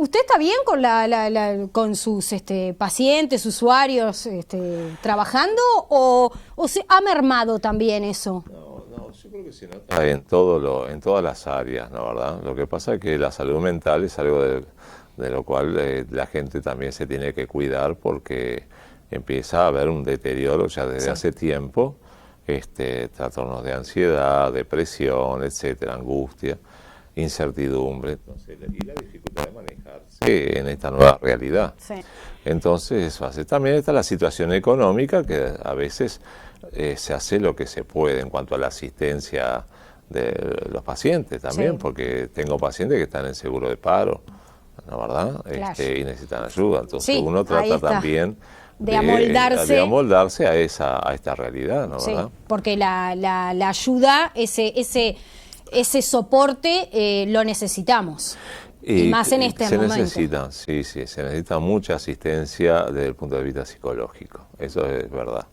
¿Usted está bien con con sus pacientes, usuarios, trabajando o se ha mermado también eso? No, yo creo que se nota en todas las áreas, ¿no, verdad? Lo que pasa es que la salud mental es algo de lo cual la gente también se tiene que cuidar porque empieza a haber un deterioro ya desde hace tiempo, trastornos de ansiedad, depresión, etcétera, angustia, incertidumbre, entonces, y la dificultad de manejarse en esta nueva realidad. Sí. Entonces, eso hace. También está la situación económica, que a veces se hace lo que se puede en cuanto a la asistencia de los pacientes también, porque tengo pacientes que están en seguro de paro, ¿no, verdad? Claro. Y necesitan ayuda. Entonces uno ahí trata está. también de amoldarse a esta realidad, ¿no, verdad? Porque la ayuda, ese soporte lo necesitamos. Y más en este momento. Se necesita mucha asistencia desde el punto de vista psicológico, eso es verdad.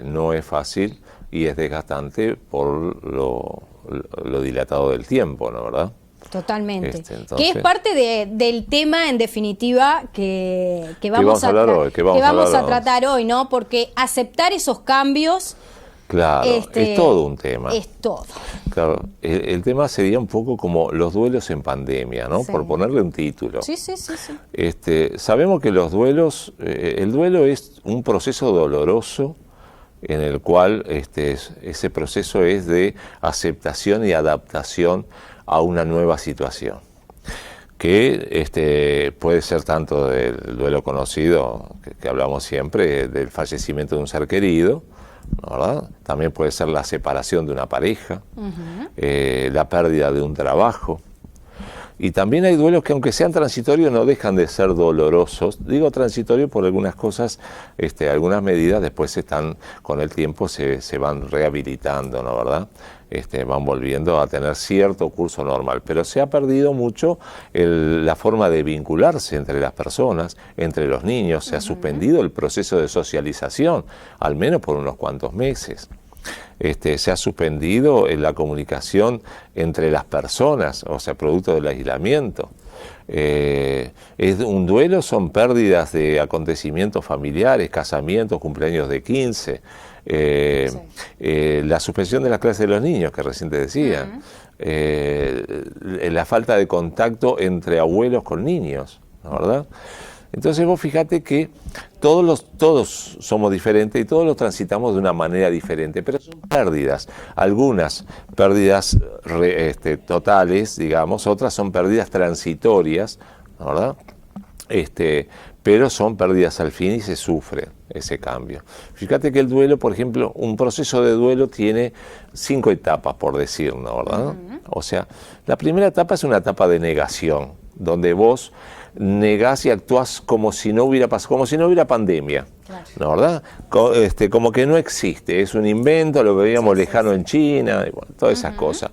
No es fácil y es desgastante por lo dilatado del tiempo, ¿no, verdad? Totalmente. Entonces, que es parte del tema, en definitiva, que vamos a tratar hoy, ¿no? Porque aceptar esos cambios... Claro, es todo un tema. Es todo. Claro, el tema sería un poco como los duelos en pandemia, ¿no? Sí. Por ponerle un título. Sí. Sabemos que los duelos, el duelo es un proceso doloroso en el cual ese proceso es de aceptación y adaptación a una nueva situación. Que puede ser tanto del duelo conocido, que hablamos siempre, del fallecimiento de un ser querido, ¿verdad? También puede ser la separación de una pareja, la pérdida de un trabajo. Y también hay duelos que, aunque sean transitorios, no dejan de ser dolorosos. Digo transitorios por algunas cosas, algunas medidas después con el tiempo se van rehabilitando, ¿no, verdad? Van volviendo a tener cierto curso normal, pero se ha perdido mucho la forma de vincularse entre las personas, entre los niños, se ha suspendido el proceso de socialización, al menos por unos cuantos meses. Se ha suspendido la comunicación entre las personas, o sea, producto del aislamiento. Un duelo son pérdidas de acontecimientos familiares, casamientos, cumpleaños de 15, la suspensión de las clases de los niños, que recién te decía, la falta de contacto entre abuelos con niños, ¿no, verdad? Entonces vos fíjate que todos somos diferentes y todos los transitamos de una manera diferente, pero son pérdidas. Algunas pérdidas totales, digamos, otras son pérdidas transitorias, ¿verdad? Pero son pérdidas al fin y se sufre ese cambio. Fíjate que el duelo, por ejemplo, un proceso de duelo tiene 5 etapas, por decirlo, ¿verdad? O sea, la primera etapa es una etapa de negación, donde vos negás y actuás como si no hubiera pasado, como si no hubiera pandemia, ¿no, verdad? Como que no existe, es un invento, lo veíamos lejano en China, y bueno, todas esas cosas.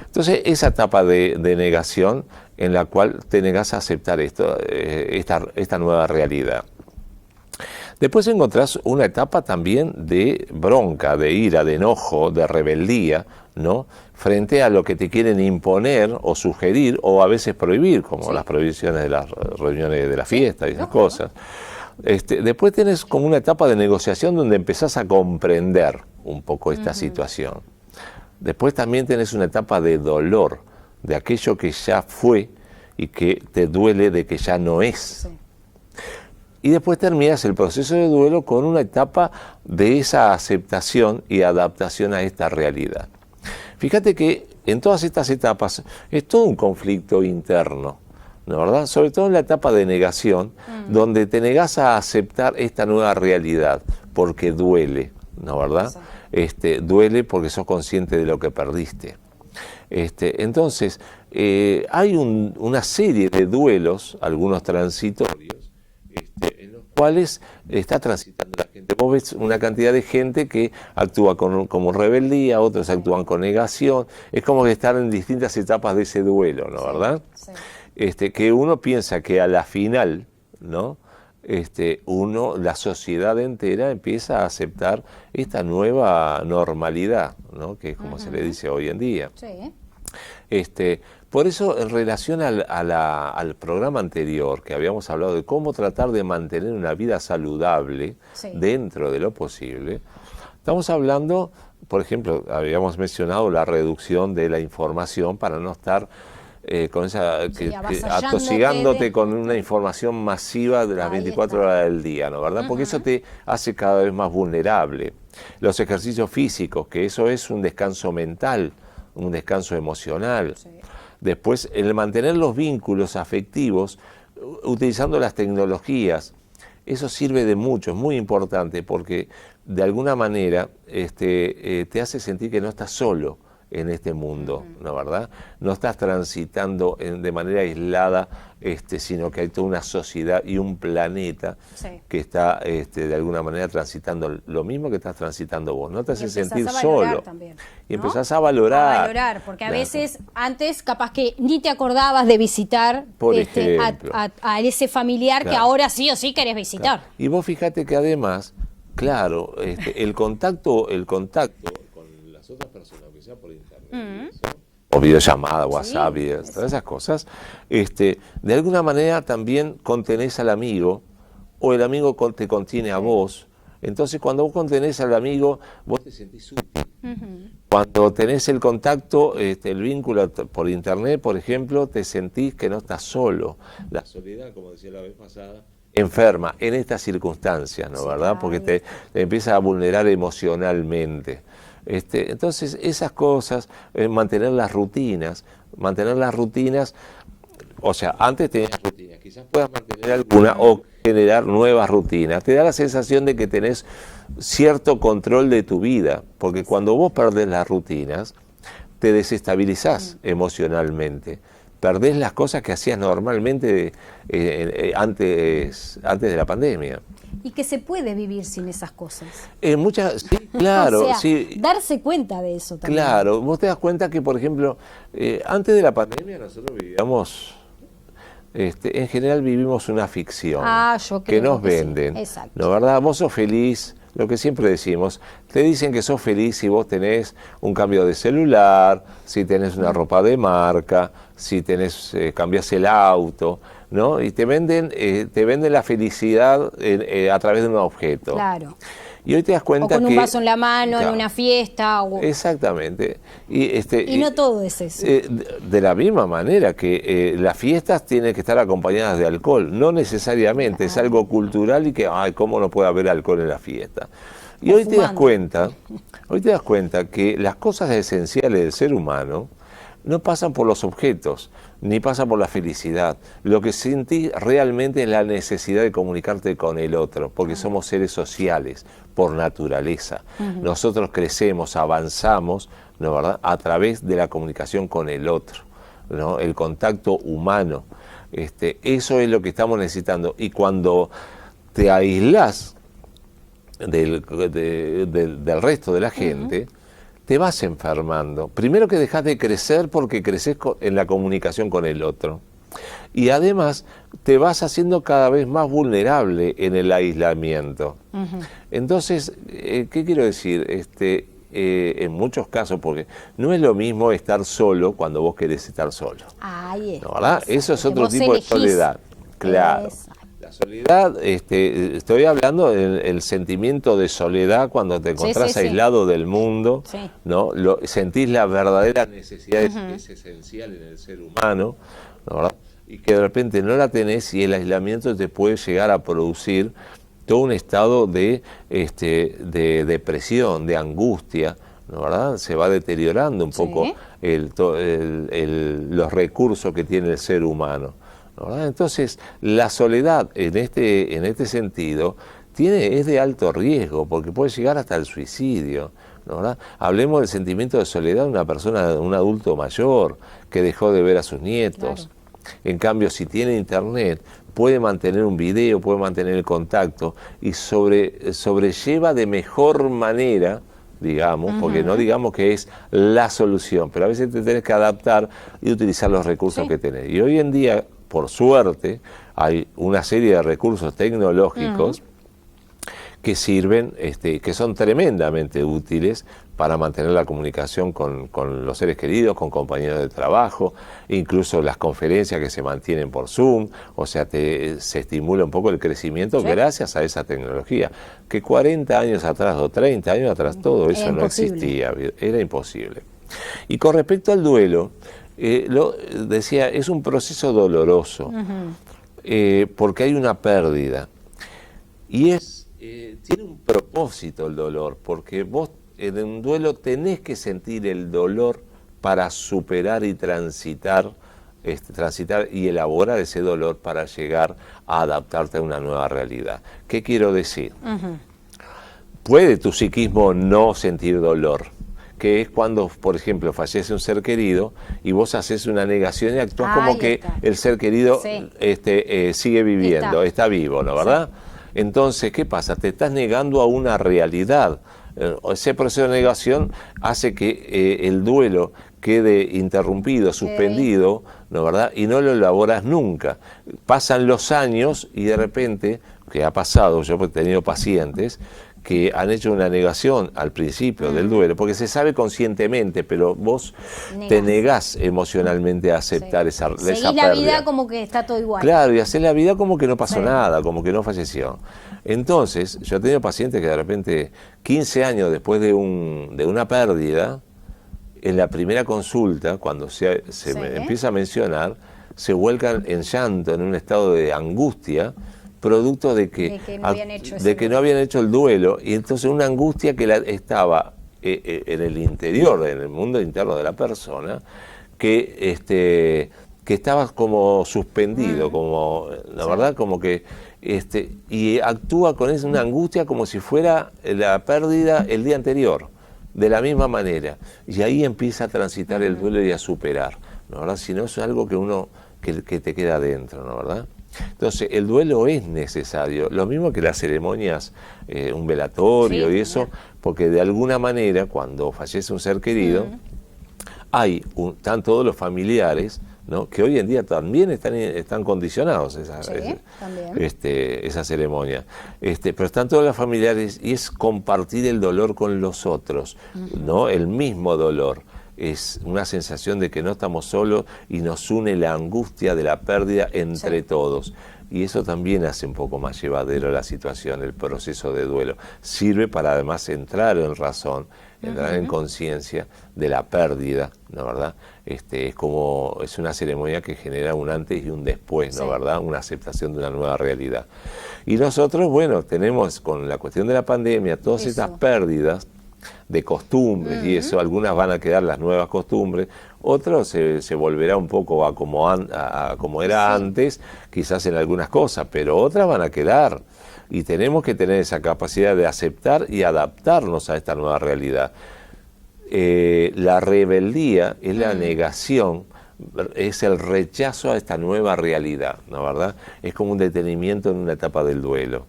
Entonces, esa etapa de negación en la cual te negás a aceptar esta nueva realidad. Después encontrás una etapa también de bronca, de ira, de enojo, de rebeldía, ¿no? Frente a lo que te quieren imponer o sugerir o a veces prohibir, como las prohibiciones de las reuniones de la fiesta y esas cosas. Después tenés como una etapa de negociación donde empezás a comprender un poco esta situación. Después también tenés una etapa de dolor, de aquello que ya fue y que te duele de que ya no es. Y después terminas el proceso de duelo con una etapa de esa aceptación y adaptación a esta realidad. Fíjate que en todas estas etapas es todo un conflicto interno, ¿no, verdad? Sobre todo en la etapa de negación, donde te negás a aceptar esta nueva realidad, porque duele, ¿no, verdad? Duele porque sos consciente de lo que perdiste. Entonces, hay una serie de duelos, algunos transitorios, en los cuales está transitando la gente. Vos ves una cantidad de gente que actúa como rebeldía, otros actúan con negación. Es como que están en distintas etapas de ese duelo, ¿no, verdad? Que uno piensa que a la final, ¿no? La sociedad entera empieza a aceptar esta nueva normalidad, ¿no? Que es como se le dice hoy en día. Por eso, en relación al programa anterior, que habíamos hablado de cómo tratar de mantener una vida saludable dentro de lo posible, estamos hablando, por ejemplo, habíamos mencionado la reducción de la información para no estar con esa atosigándote con una información masiva de las 24 horas del día, ¿no? ¿Verdad? Porque eso te hace cada vez más vulnerable. Los ejercicios físicos, que eso es un descanso mental, un descanso emocional. Después, el mantener los vínculos afectivos utilizando las tecnologías, eso sirve de mucho, es muy importante porque de alguna manera te hace sentir que no estás solo en este mundo, ¿no, verdad? No estás transitando de manera aislada, sino que hay toda una sociedad y un planeta que está de alguna manera transitando lo mismo que estás transitando vos. No te hace sentir solo. También, ¿no? Y empezás a valorar. A valorar, porque a veces antes capaz que ni te acordabas de visitar a ese familiar que ahora sí o sí querés visitar. Y vos fíjate que además, claro, el contacto con las otras personas, que sea por internet, o videollamada, WhatsApp, todas esas cosas, de alguna manera también contenés al amigo, o el amigo te contiene a vos. Entonces, cuando vos contenés al amigo, vos te sentís útil. Cuando tenés el contacto, el vínculo por internet, por ejemplo, te sentís que no estás solo. La soledad, como decía la vez pasada, enferma en estas circunstancias, ¿no, verdad? Porque te empieza a vulnerar emocionalmente. Entonces, esas cosas, mantener las rutinas, o sea, antes tenías rutinas, quizás puedas mantener alguna o generar nuevas rutinas. Te da la sensación de que tenés cierto control de tu vida, porque cuando vos perdés las rutinas, te desestabilizás emocionalmente. Perdés las cosas que hacías normalmente antes de la pandemia. Y que se puede vivir sin esas cosas. Sí, claro. O sea, darse cuenta de eso también. Claro, vos te das cuenta que, por ejemplo, antes de la pandemia nosotros vivíamos, en general vivimos una ficción que nos venden. Sí. Exacto. ¿No, verdad? Vos sos feliz, lo que siempre decimos, te dicen que sos feliz si vos tenés un cambio de celular, si tenés una ropa de marca, si tenés cambiás el auto, ¿no? Y te venden la felicidad a través de un objeto. Claro. Y hoy te das cuenta o con un vaso en la mano, en una fiesta. Exactamente. Y no todo es eso. De la misma manera que las fiestas tienen que estar acompañadas de alcohol. No necesariamente, es algo cultural y que, ¿cómo no puede haber alcohol en la fiesta? Y hoy te das cuenta que las cosas esenciales del ser humano no pasan por los objetos, ni pasan por la felicidad. Lo que sentís realmente es la necesidad de comunicarte con el otro, porque somos seres sociales por naturaleza. Nosotros crecemos, avanzamos, ¿no, verdad?, a través de la comunicación con el otro, ¿no? El contacto humano. Eso es lo que estamos necesitando. Y cuando te aislás del resto de la gente, te vas enfermando. Primero que dejas de crecer porque creces en la comunicación con el otro. Y además te vas haciendo cada vez más vulnerable en el aislamiento. Entonces, ¿qué quiero decir? En muchos casos, porque no es lo mismo estar solo cuando vos querés estar solo. ¿No, verdad? Eso es otro tipo de soledad. Claro. La soledad, estoy hablando del sentimiento de soledad cuando te encontrás aislado del mundo, ¿no? Sentís la verdadera necesidad que es esencial en el ser humano, ¿no, verdad? Y que de repente no la tenés y el aislamiento te puede llegar a producir todo un estado de depresión, de angustia, ¿no, verdad? Se va deteriorando un poco los recursos que tiene el ser humano. ¿Verdad? Entonces, la soledad en este sentido es de alto riesgo, porque puede llegar hasta el suicidio, ¿verdad? Hablemos del sentimiento de soledad de una persona, de un adulto mayor, que dejó de ver a sus nietos. Claro. En cambio, si tiene internet, puede mantener un video, puede mantener el contacto y sobrelleva de mejor manera, digamos, porque no digamos que es la solución, pero a veces te tenés que adaptar y utilizar los recursos que tenés. Y hoy en día, por suerte, hay una serie de recursos tecnológicos que sirven, que son tremendamente útiles para mantener la comunicación con los seres queridos, con compañeros de trabajo, incluso las conferencias que se mantienen por Zoom, o sea, se estimula un poco el crecimiento gracias a esa tecnología, que 40 años atrás o 30 años atrás todo eso no existía, era imposible. Y con respecto al duelo, lo decía, es un proceso doloroso, porque hay una pérdida, y tiene un propósito el dolor, porque vos en un duelo tenés que sentir el dolor para superar y transitar y elaborar ese dolor para llegar a adaptarte a una nueva realidad. ¿Qué quiero decir? Puede tu psiquismo no sentir dolor, que es cuando, por ejemplo, fallece un ser querido y vos haces una negación y actúas como que el ser querido sigue viviendo, está vivo, ¿no? ¿Verdad? Entonces, ¿qué pasa? Te estás negando a una realidad. Ese proceso de negación hace que el duelo quede interrumpido, suspendido, ¿no, verdad? Y no lo elaboras nunca. Pasan los años y de repente, que ha pasado, yo he tenido pacientes que han hecho una negación al principio del duelo, porque se sabe conscientemente, pero vos te negás emocionalmente a aceptar esa pérdida. Seguís la vida como que está todo igual. Claro, y hacer la vida como que no pasó nada, como que no falleció. Entonces, yo he tenido pacientes que de repente, 15 años después de una pérdida, en la primera consulta, cuando se empieza a mencionar, se vuelcan en llanto, en un estado de angustia, producto de que no habían hecho el duelo, y entonces una angustia que estaba en el interior, en el mundo interno de la persona, que estaba como suspendido, como, la verdad, como que, y actúa con una angustia como si fuera la pérdida el día anterior, de la misma manera, y ahí empieza a transitar el duelo y a superar, ¿no, verdad? Si no, es algo que te queda adentro, ¿no, verdad? Entonces, el duelo es necesario, lo mismo que las ceremonias, un velatorio y eso, porque de alguna manera, cuando fallece un ser querido, están todos los familiares, ¿no? Que hoy en día también están condicionados esa ceremonia, pero están todos los familiares y es compartir el dolor con los otros, ¿no? El mismo dolor. Es una sensación de que no estamos solos y nos une la angustia de la pérdida entre todos. Y eso también hace un poco más llevadero la situación, el proceso de duelo. Sirve para además entrar en razón, entrar en conciencia de la pérdida, ¿no, verdad? Es una ceremonia que genera un antes y un después, ¿no, verdad? Una aceptación de una nueva realidad. Y nosotros, bueno, tenemos con la cuestión de la pandemia todas estas pérdidas de costumbres y eso, algunas van a quedar las nuevas costumbres, otros se volverá un poco a como era antes, quizás en algunas cosas, pero otras van a quedar y tenemos que tener esa capacidad de aceptar y adaptarnos a esta nueva realidad. La rebeldía es la negación, es el rechazo a esta nueva realidad, ¿no, verdad? Es como un detenimiento en una etapa del duelo.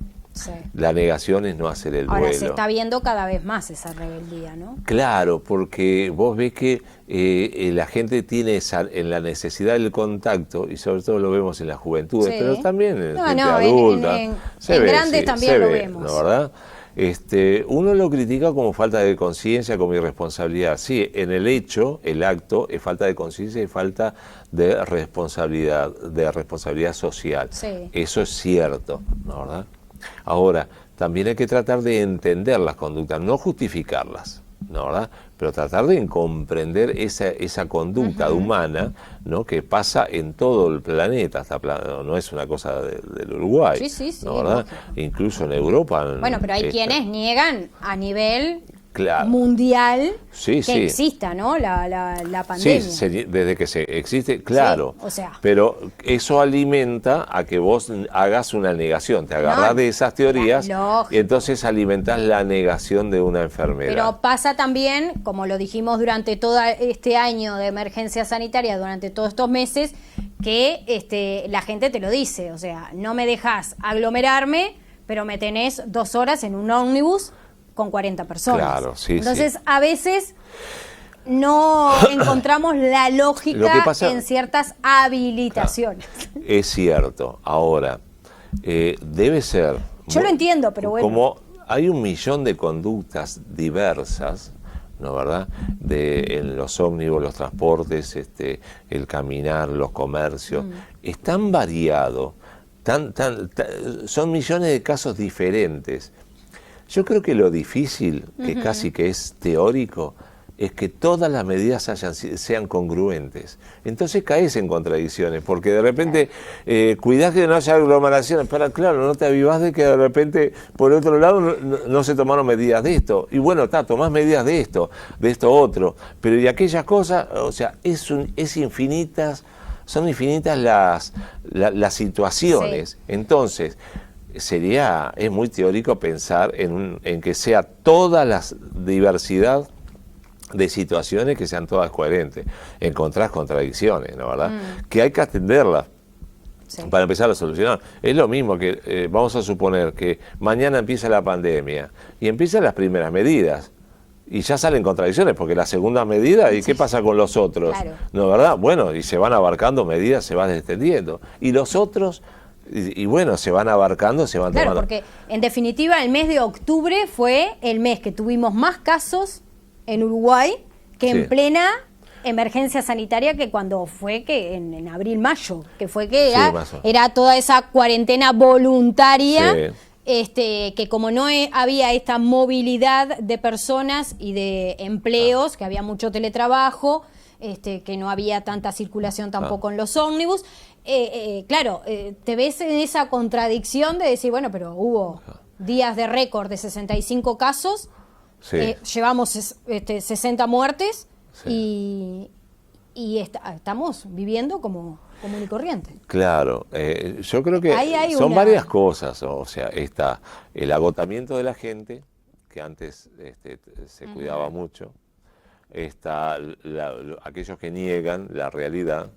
La negación es no hacer el duelo. Ahora se está viendo cada vez más esa rebeldía, ¿no? Claro, porque vos ves que la gente tiene en la necesidad del contacto, y sobre todo lo vemos en las juventudes, pero también en gente adulta. En grandes también lo vemos. ¿No, verdad? Uno lo critica como falta de conciencia, como irresponsabilidad. Sí, en el hecho, el acto, es falta de conciencia y falta de responsabilidad social. Eso es cierto, ¿no, verdad? Ahora, también hay que tratar de entender las conductas, no justificarlas, ¿no, verdad? Pero tratar de comprender esa conducta humana, ¿no? Que pasa en todo el planeta, no es una cosa del Uruguay, ¿no, verdad? Incluso en Europa. Bueno, pero hay quienes niegan a nivel mundial que exista, ¿no? La pandemia. Sí, desde que existe, claro. O sea, pero eso alimenta a que vos hagas una negación, te agarrás de esas teorías y entonces alimentás la negación de una enfermedad. Pero pasa también, como lo dijimos durante todo este año de emergencia sanitaria, durante todos estos meses, que la gente te lo dice, o sea, no me dejas aglomerarme, pero me tenés 2 horas en un ómnibus con 40 personas. Claro, entonces, a veces no encontramos la lógica en ciertas habilitaciones. Claro, es cierto. Ahora, debe ser... Yo lo entiendo, pero bueno. Como hay 1.000.000 de conductas diversas, ¿no, verdad? En los ómnibus, los transportes, el caminar, los comercios. Es tan variado, son millones de casos diferentes. Yo creo que lo difícil, que casi que es teórico, es que todas las medidas sean congruentes. Entonces caes en contradicciones, porque de repente cuidás que no haya aglomeraciones, pero claro, no te avivás de que de repente, por otro lado, no se tomaron medidas de esto. Y bueno, tomás medidas de esto otro, pero de aquellas cosas, o sea, son infinitas las situaciones. Sí. Entonces, es muy teórico pensar en que sea toda la diversidad de situaciones que sean todas coherentes. Encontrás contradicciones, ¿no, verdad? Que hay que atenderlas para empezar a solucionar. Es lo mismo que, vamos a suponer que mañana empieza la pandemia y empiezan las primeras medidas y ya salen contradicciones, porque la segunda medida, ¿y qué pasa con los otros? Claro. ¿No, verdad? Bueno, y se van abarcando medidas, se van extendiendo. Y los otros... Y bueno, se van abarcando, se van tomando. Claro, porque en definitiva el mes de octubre fue el mes que tuvimos más casos en Uruguay que en plena emergencia sanitaria, que cuando fue que en abril, mayo, que fue que era toda esa cuarentena voluntaria, que como no había esta movilidad de personas y de empleos, que había mucho teletrabajo, que no había tanta circulación tampoco en los ómnibus, claro, te ves en esa contradicción de decir, bueno, pero hubo días de récord de 65 casos, llevamos 60 muertes y estamos viviendo como común y corriente. Claro, yo creo que son varias cosas, o sea, está el agotamiento de la gente, que antes se cuidaba mucho, está aquellos que niegan la realidad,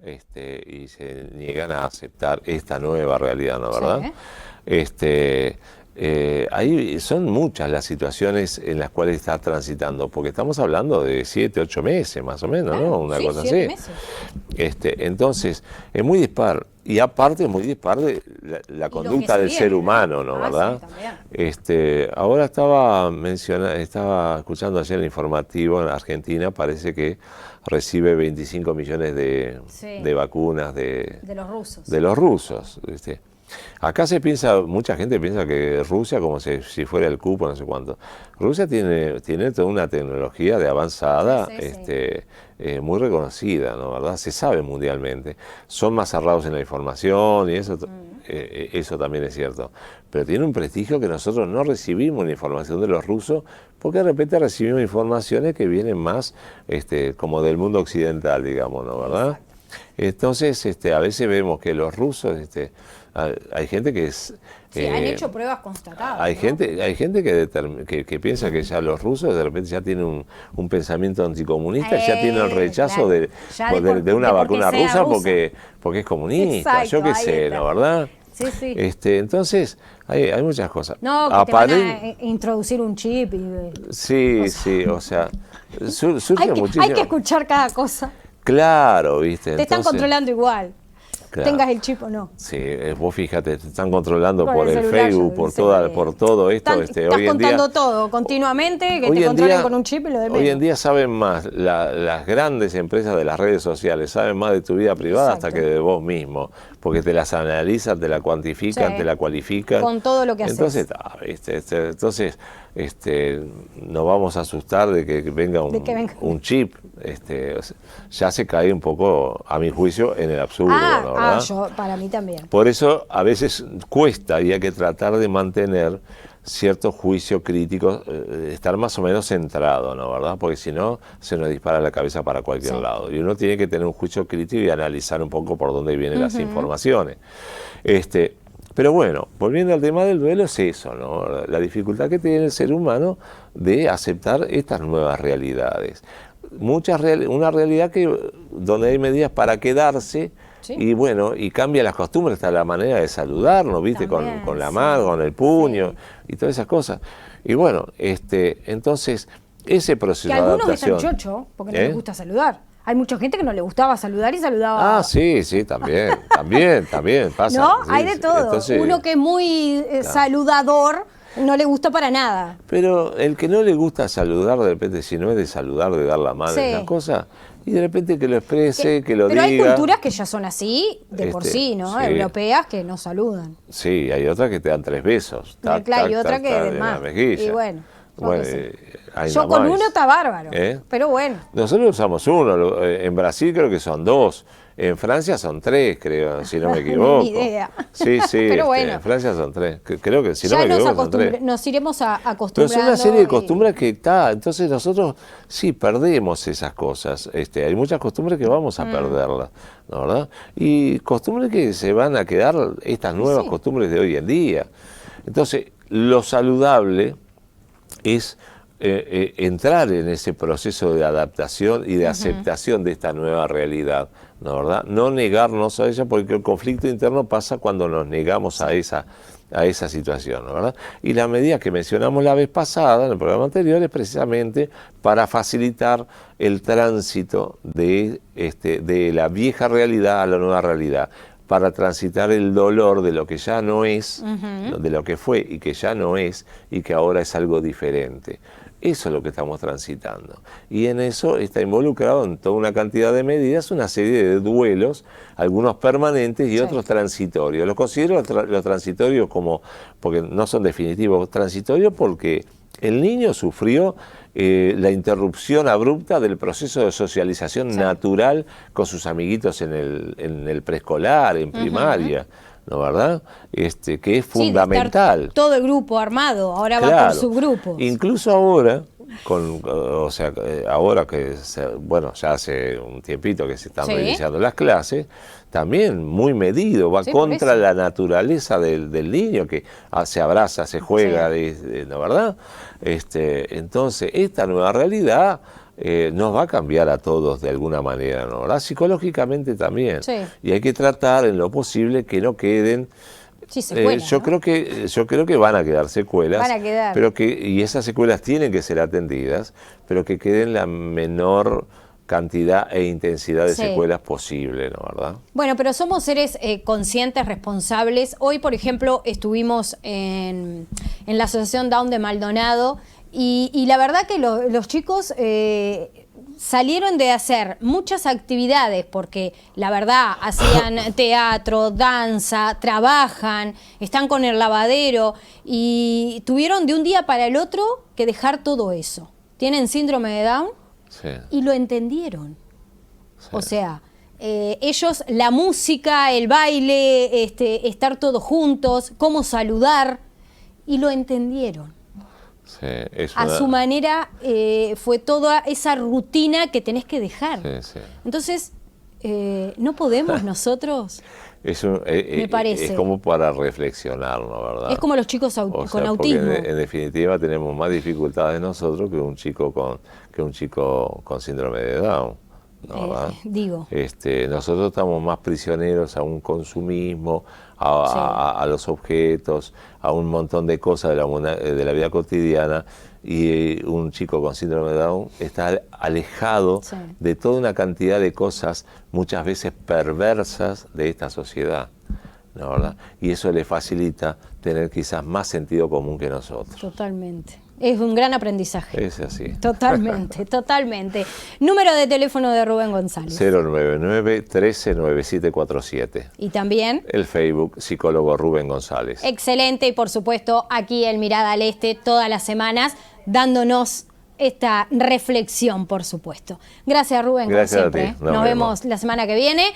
y se niegan a aceptar esta nueva realidad, ¿no, verdad? Ahí son muchas las situaciones en las cuales está transitando, porque estamos hablando de 7, 8 meses más o menos, ¿no? Una cosa así. Meses. Entonces, es muy dispar, y aparte es muy dispar de la conducta del ser humano, ¿no? ¿Verdad? Sí, ahora estaba escuchando ayer el informativo en Argentina, parece que recibe 25 millones de vacunas de los rusos. De los rusos, Acá mucha gente piensa que Rusia como si fuera el cupo, no sé cuánto. Rusia tiene toda una tecnología de avanzada, muy reconocida, ¿no, verdad? Se sabe mundialmente. Son más cerrados en la información y eso también es cierto. Pero tiene un prestigio que nosotros no recibimos la información de los rusos, porque de repente recibimos informaciones que vienen más como del mundo occidental, digamos, ¿no, verdad? Entonces, a veces vemos que los rusos, hay gente que es... han hecho pruebas constatadas. Hay gente que piensa que ya los rusos de repente ya tienen un pensamiento anticomunista, ya tienen el rechazo de una vacuna rusa porque es comunista. Exacto, yo qué sé, ¿no, verdad? Sí, sí. Entonces, hay muchas cosas. No, que te van a introducir un chip. Sí, o sea, surge muchísimo. Hay que escuchar cada cosa. Claro, ¿viste? Te están controlando igual. Claro. Tengas el chip o no. Sí, vos fíjate, te están controlando por el Facebook, por todo esto. Estás hoy en contando todo continuamente, que te controlen con un chip y lo de menos. Hoy en día saben más, las grandes empresas de las redes sociales saben más de tu vida privada hasta que de vos mismo, porque te las analizan, te la cuantifican, te la cualifican. Con todo lo que haces. Entonces, nos vamos a asustar de que venga un chip. Ya se cae un poco, a mi juicio, en el absurdo, ¿no, verdad? Para mí también. Por eso a veces cuesta y hay que tratar de mantener cierto juicio crítico, estar más o menos centrado, ¿no, verdad? Porque si no, se nos dispara la cabeza para cualquier lado. Y uno tiene que tener un juicio crítico y analizar un poco por dónde vienen las informaciones. Pero bueno, volviendo al tema del duelo, es eso, ¿no? La dificultad que tiene el ser humano de aceptar estas nuevas realidades. Una realidad donde hay medidas para quedarse, y bueno, y cambia las costumbres, hasta la manera de saludarnos, ¿viste? También, con la mano, con el puño, y todas esas cosas. Y bueno, entonces, ese proceso de adaptación... Que algunos están chocho, porque no les gusta saludar. Hay mucha gente que no le gustaba saludar y saludaba... sí, también pasa. ¿No? Hay de todo. Entonces, uno que es muy saludador No le gustó para nada. Pero el que no le gusta saludar, de repente, si no es de saludar, de dar la mano, Sí. esas cosas, y de repente que lo exprese, que lo Pero diga. hay culturas que ya son así, de por sí, ¿no? Sí. Europeas que no saludan. Sí, hay otras que te dan 3 besos. Tac, Claro, y tac, otra tac, que tac, de en la más. mejilla. Y bueno, yo Bueno, qué sé. hay Yo nada con más. uno está bárbaro, ¿Eh? pero bueno. Nosotros usamos uno, en Brasil creo que son 2, en Francia son 3, creo, si no me equivoco. Ni idea. Sí, sí, Pero bueno. en Francia son 3, creo que si no Ya me equivoco son 3. nos iremos Pero acostumbrando. son una serie de y- costumbres que está, entonces nosotros sí perdemos esas cosas. Hay muchas costumbres que vamos a perderlas, ¿no, verdad? Y costumbres que se van a quedar, estas nuevas Sí. costumbres de hoy en día. Entonces, lo saludable es entrar en ese proceso de adaptación y de aceptación de esta nueva realidad, ¿no, verdad? No negarnos a ella, porque el conflicto interno pasa cuando nos negamos a esa situación, ¿no, verdad? Y la medida que mencionamos la vez pasada, en el programa anterior, es precisamente para facilitar el tránsito de la vieja realidad a la nueva realidad, para transitar el dolor de lo que ya no es, de lo que fue y que ya no es, y que ahora es algo diferente. Eso es lo que estamos transitando. Y en eso está involucrado en toda una cantidad de medidas, una serie de duelos, algunos permanentes y otros transitorios. Los considero los transitorios como, porque no son definitivos, transitorios porque el niño sufrió la interrupción abrupta del proceso de socialización natural con sus amiguitos en el preescolar, en primaria, ¿no, verdad? Que es Sí, de fundamental. estar todo el grupo armado, ahora va Claro. por subgrupos. Incluso ahora, ahora que, bueno, ya hace un tiempito que se están Sí. reiniciando las clases, también muy medido, va Sí, por contra eso. la naturaleza del niño, que se abraza, se juega, ¿no, verdad? Entonces, esta nueva realidad nos va a cambiar a todos de alguna manera, ¿no, verdad? Psicológicamente también. Sí. Y hay que tratar en lo posible que no queden. Sí, secuelas, Yo ¿no? creo que van a quedar secuelas, Van a quedar. pero y esas secuelas tienen que ser atendidas, pero que queden la menor cantidad e intensidad de Sí. secuelas posible, ¿no, verdad? Bueno, pero somos seres conscientes, responsables. Hoy, por ejemplo, estuvimos en la Asociación Down de Maldonado y la verdad que los chicos salieron de hacer muchas actividades porque la verdad hacían teatro, danza, trabajan, están con el lavadero y tuvieron de un día para el otro que dejar todo eso. Tienen síndrome de Down Sí. y lo entendieron. O sea, ellos, la música, el baile, estar todos juntos, cómo saludar, y lo entendieron. Sí, es A una- su manera fue toda esa rutina que tenés que dejar. Sí, sí. Entonces, no podemos nosotros, Me parece. Es como para reflexionar, ¿no, verdad? es como los chicos O con sea, porque autismo. en definitiva tenemos más dificultades nosotros que un chico con síndrome de Down, ¿no, verdad? Digo. Nosotros estamos más prisioneros a un consumismo, a los objetos, a un montón de cosas de la vida cotidiana, y un chico con síndrome de Down está alejado Sí. de toda una cantidad de cosas muchas veces perversas de esta sociedad, ¿no, verdad? Y eso le facilita tener quizás más sentido común que nosotros. Totalmente. Es un gran aprendizaje. Es así. Totalmente, totalmente. Número de teléfono de Rubén González. 099-139747. Y también, El Facebook, psicólogo Rubén González. excelente, y por supuesto, aquí el Mirada al Este, todas las semanas, dándonos esta reflexión, por supuesto. Gracias, Rubén, Gracias a como siempre. ti. Nos Nos vemos la semana que viene.